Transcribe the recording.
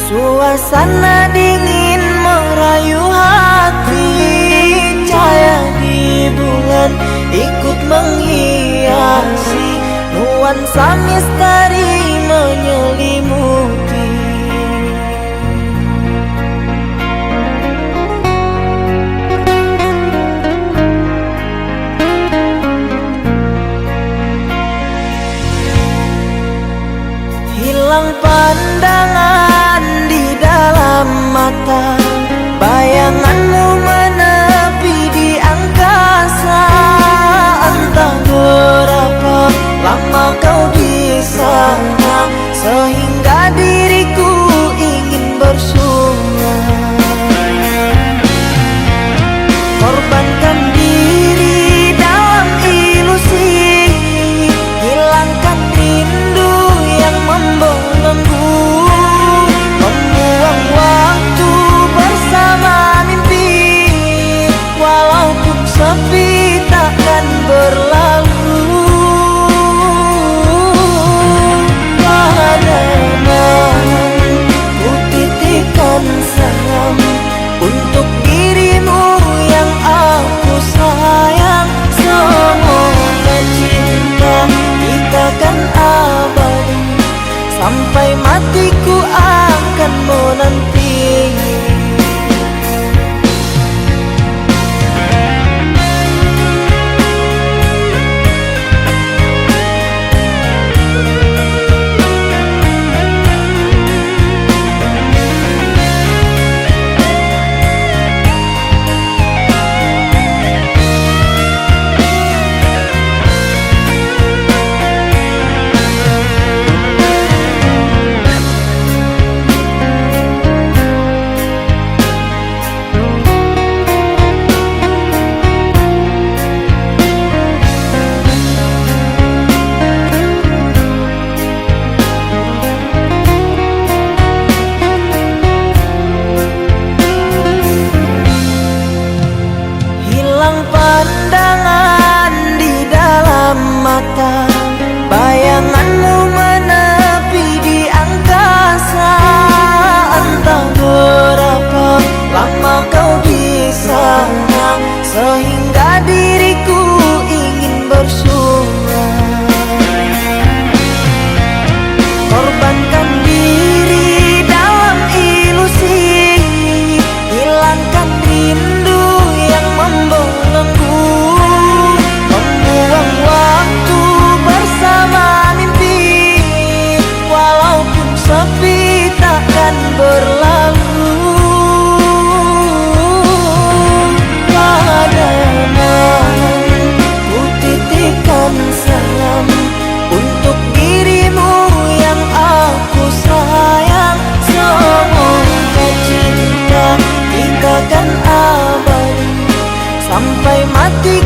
Suasana dingin merayu hati, cahaya di bulan ikut menghiasi, nuansa misteri menyelimuti. Hilang pandangan di dalam mata, bayanganmu menepi di angkasa. Entah berapa lama kau di sana, sehingga diriku ingin bersunat. Korbankan diri dalam ilusi, hilangkan rindu yang membelenggu, membuang waktu bersama mimpi. Walaupun sepi takkan berlalu, pada malam ku titipkan salam untuk dirimu yang aku sayang. Semoga cinta kita kan abadi, sampai matiku akan menanti. Pandangan di dalam mata, bayanganmu menepi di angkasa. Entah berapa lama kau di sana, sehingga diriku ingin bersunat. Korbankan diri dalam ilusi, hilangkan rindu yang membelenggu, membuang waktu bersama mimpi. Walaupun sepi takkan berlalu, pada malam ku titipkan salam untuk dirimu yang aku sayang. Semoga cinta kita kan abadi, sampai mati